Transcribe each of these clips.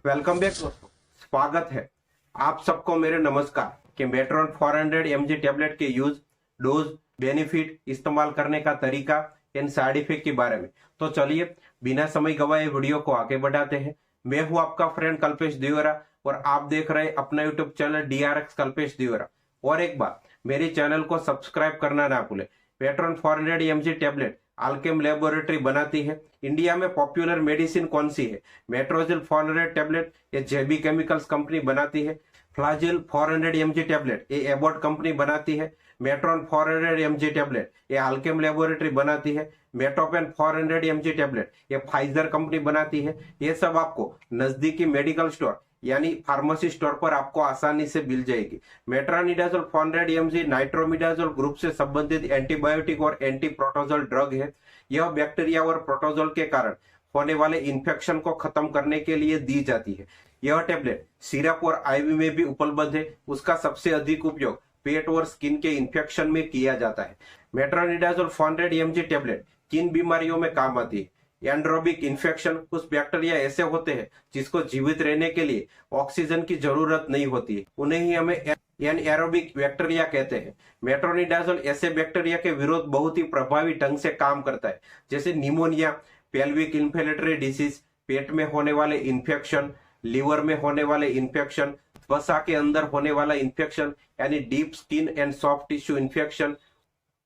Welcome back दोस्तों, स्वागत है आप सबको मेरे नमस्कार कि मेट्रोन 400 mg टेबलेट के यूज, डोज, बेनिफिट, इस्तेमाल करने का तरीका, इन साइड इफेक्ट के बारे में। तो चलिए बिना समय गवाए वीडियो को आगे बढ़ाते हैं। मैं हूं आपका फ्रेंड कल्पेश दिवेरा और आप देख रहे हैं अपना यूट्यूब चैनल DRX कल्पेश दिवेरा। और एक बार मेरे चैनल को सब्सक्राइब करना ना भूले। Matron 400 mg tablet Alkem laboratory बनाती है। इंडिया में पॉपुलर मेडिसिन कौन सी है? मेट्रोजिल 400 टेबलेट ये जेबी केमिकल्स कंपनी बनाती है। फ्लाजिल 400 mg टेबलेट ये एबॉट कंपनी बनाती है। मेट्रोन 400 mg टेबलेट ये अल्केम लेबोरेटरी बनाती है। मेटोपेन 400 mg टेबलेट ये फाइजर कंपनी बनाती है। ये सब आपको नजदीकी मेडिकल स्टोर यानी फार्मेसी स्टोर पर आपको आसानी से मिल जाएगी। मेट्रोनिडाजोल 400 mg नाइट्रोमिडाजोल ग्रुप से संबंधित एंटीबायोटिक और एंटी प्रोटोजोल ड्रग है। यह बैक्टीरिया और प्रोटोजोल के कारण होने वाले इन्फेक्शन को खत्म करने के लिए दी जाती है। यह टेबलेट सिरप और आईवी में भी उपलब्ध है। उसका सबसे अधिक उपयोग पेट और स्किन के इन्फेक्शन में किया जाता है। मेट्रोनिडाजोल 400 mg टेबलेट किन बीमारियों में काम आती है? एंड्रोबिक इन्फेक्शन, कुछ बैक्टीरिया ऐसे होते हैं जिसको जीवित रहने के लिए ऑक्सीजन की जरूरत नहीं होती है, उन्हें ही हमें एनएरोबिक बैक्टीरिया कहते हैं। मेट्रोनिडाजोल ऐसे बैक्टीरिया के विरोध बहुत ही प्रभावी ढंग से काम करता है, जैसे निमोनिया, पेल्विक इन्फ्लेमेटरी डिसीज, पेट में होने वाले इन्फेक्शन, लीवर में होने वाले इन्फेक्शन, वसा के अंदर होने वाला इन्फेक्शन यानी deep skin and soft tissue infection,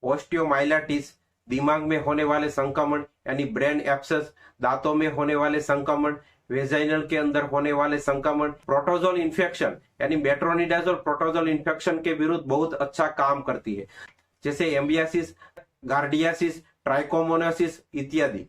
osteomyelitis, दिमाग में होने वाले संक्रमण यानी ब्रेन एब्सेस, दांतों में होने वाले संक्रमण, वेजाइनल के अंदर होने वाले संक्रमण, प्रोटोजोल इन्फेक्शन यानी मेट्रोनिडाजोल प्रोटोजोल इन्फेक्शन के विरुद्ध बहुत अच्छा काम करती है, जैसे एम्बियासिस, गार्डियासिस, ट्राइकोमोनासिस इत्यादि।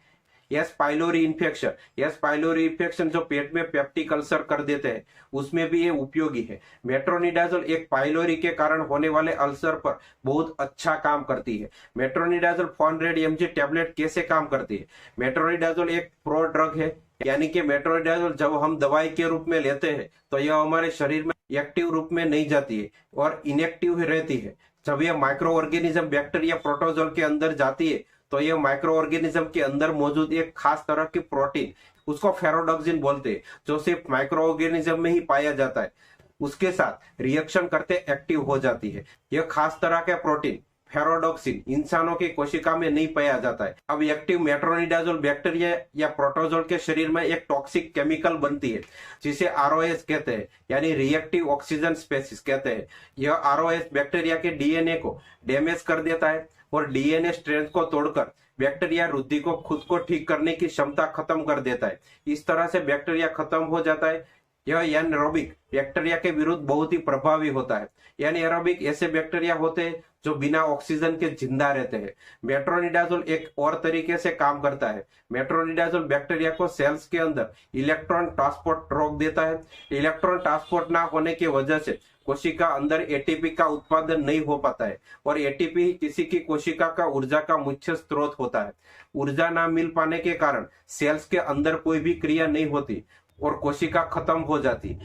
एस पाइलोरी इन्फेक्शन जो पेट में पेप्टिक अल्सर कर देते हैं, उसमें भी ये उपयोगी है। मेट्रोनिडाजोल एक पाइलोरी के कारण होने वाले अल्सर पर बहुत अच्छा काम करती है। मेट्रोनिडाजोल 400 mg टेबलेट कैसे काम करती है? मेट्रोनिडाजोल एक प्रो ड्रग है, यानी कि मेट्रोनिडाजोल जब हम दवाई के रूप में लेते हैं तो यह हमारे शरीर में एक्टिव रूप में नहीं जाती है और इनएक्टिव रहती है। जब यह माइक्रो ऑर्गेनिज्म बैक्टीरिया प्रोटोजोल के अंदर जाती है तो यह माइक्रो ऑर्गेनिज्म के अंदर मौजूद एक खास तरह की प्रोटीन, उसको फेरोडॉक्सिन बोलते हैं, जो सिर्फ माइक्रो ऑर्गेनिज्म में ही पाया जाता है, उसके साथ रिएक्शन करते एक्टिव हो जाती है। यह खास तरह का प्रोटीन फेरोडॉक्सिन इंसानों की कोशिका में नहीं पाया जाता है। अब एक्टिव मेट्रोनिडाजोल बैक्टीरिया या प्रोटोजोल के शरीर में एक टॉक्सिक केमिकल बनती है जिसे ROS कहते हैं, यानी रिएक्टिव ऑक्सीजन स्पेसीज कहते हैं। यह ROS बैक्टीरिया के डीएनए को डैमेज कर देता है और डीएनए स्ट्रेंथ को तोड़कर बैक्टीरिया वृद्धि को खुद को ठीक करने की क्षमता खत्म कर देता है। इस तरह से बैक्टीरिया खत्म हो जाता है। यह एनएरोबिक बैक्टीरिया के विरुद्ध बहुत ही प्रभावी होता है। एनएरोबिक ऐसे बैक्टीरिया होते हैं जो बिना ऑक्सीजन के जिंदा रहते हैं। मेट्रोनिडाजोल एक और तरीके से काम करता है। मेट्रोनिडाजोल बैक्टीरिया को सेल्स के अंदर इलेक्ट्रॉन ट्रांसपोर्ट रोक देता है। इलेक्ट्रॉन ट्रांसपोर्ट ना होने की वजह से कोशिका अंदर एटीपी का उत्पादन नहीं हो पाता है और एटीपी ही किसी की कोशिका का ऊर्जा का मुख्य स्रोत होता है। ऊर्जा ना मिल पाने के कारण सेल्स के अंदर कोई भी क्रिया नहीं होती और कोशिका खत्म हो जाती।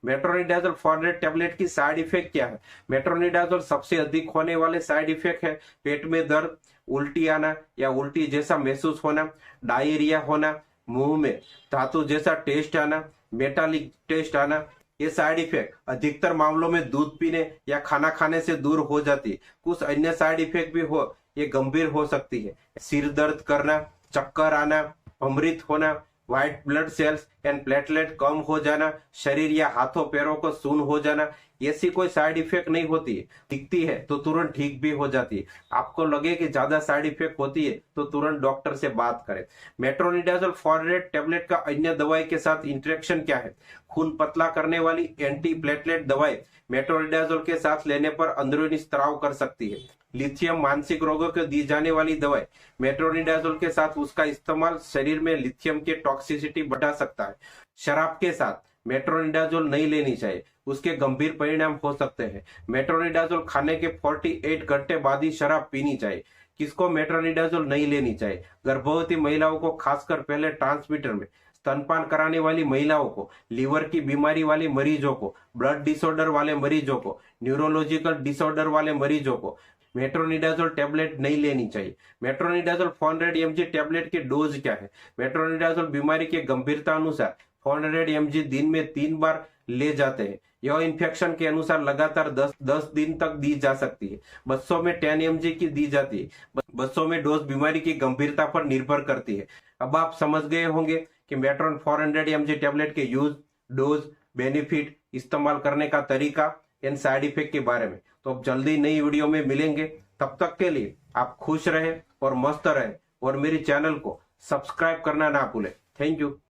मेट्रोनिडाजोल 400 टेबलेट की साइड इफेक्ट क्या है? मेट्रोनिडाजोल सबसे अधिक होने वाले साइड इफेक्ट है पेट में दर्द, उल्टी आना या उल्टी जैसा महसूस होना, डायरिया होना, मुंह में धातु जैसा टेस्ट आना, मेटालिक टेस्ट आना। ये साइड इफेक्ट अधिकतर मामलों में दूध पीने या खाना खाने से दूर हो जाती। कुछ अन्य साइड इफेक्ट भी हो, ये गंभीर हो सकती है। सिर दर्द करना, चक्कर आना, अमृत होना, white blood cells and platelet कम हो जाना, शरीर या हाथों पैरों को सून हो जाना। ऐसी कोई साइड इफेक्ट नहीं होती है, दिखती है तो तुरंत ठीक भी हो जाती है। आपको लगे कि ज्यादा साइड इफेक्ट होती है तो तुरंत डॉक्टर से बात करें। मेट्रोनिडाजोल 400 टेबलेट का अन्य दवाई के साथ इंटरेक्शन क्या है? खून पतला करने वाली एंटी प्लेटलेट दवाई मेट्रोनिडाजोल के साथ लेने पर अंदरूनी स्त्राव कर सकती है। लिथियम मानसिक रोगों को दी जाने वाली दवाई मेट्रोनिडाजोल के साथ उसका इस्तेमाल शरीर में लिथियम की टॉक्सिसिटी बढ़ा सकता है। शराब के साथ मेट्रोनिडाजोल नहीं लेनी चाहिए, उसके गंभीर परिणाम हो सकते हैं। मेट्रोनिडाजोल खाने के 48 घंटे बाद ही शराब पीनी चाहिए। किसको मेट्रोनिडाजोल नहीं लेनी चाहिए? गर्भवती महिलाओं को, खासकर पहले ट्रांसमीटर में, स्तनपान कराने वाली महिलाओं को, लीवर की बीमारी वाले मरीजों को, ब्लड डिसऑर्डर वाले मरीजों को, न्यूरोलॉजिकल डिसऑर्डर वाले मरीजों को मेट्रोनिडाजोल टेबलेट नहीं लेनी चाहिए। मेट्रोनिडाजोल 400 mg टेबलेट के डोज क्या है? मेट्रोनिडाजोल बीमारी के गंभीरता अनुसार 400 mg दिन में 3 बार ले जाते हैं, यह इन्फेक्शन के अनुसार लगातार 10 दिन तक दी जा सकती है। बच्चों में 10 mg की दी जाती है। बच्चों में डोज बीमारी की गंभीरता पर निर्भर करती है। अब आप समझ गए होंगे कि मेट्रॉन 400 mg टेबलेट के यूज, डोज, बेनिफिट, इस्तेमाल करने का तरीका एंड साइड इफेक्ट के बारे में। तो अब जल्दी नई वीडियो में मिलेंगे, तब तक के लिए आप खुश रहे और मस्त रहे और मेरे चैनल को सब्सक्राइब करना ना भूलें। Thank you.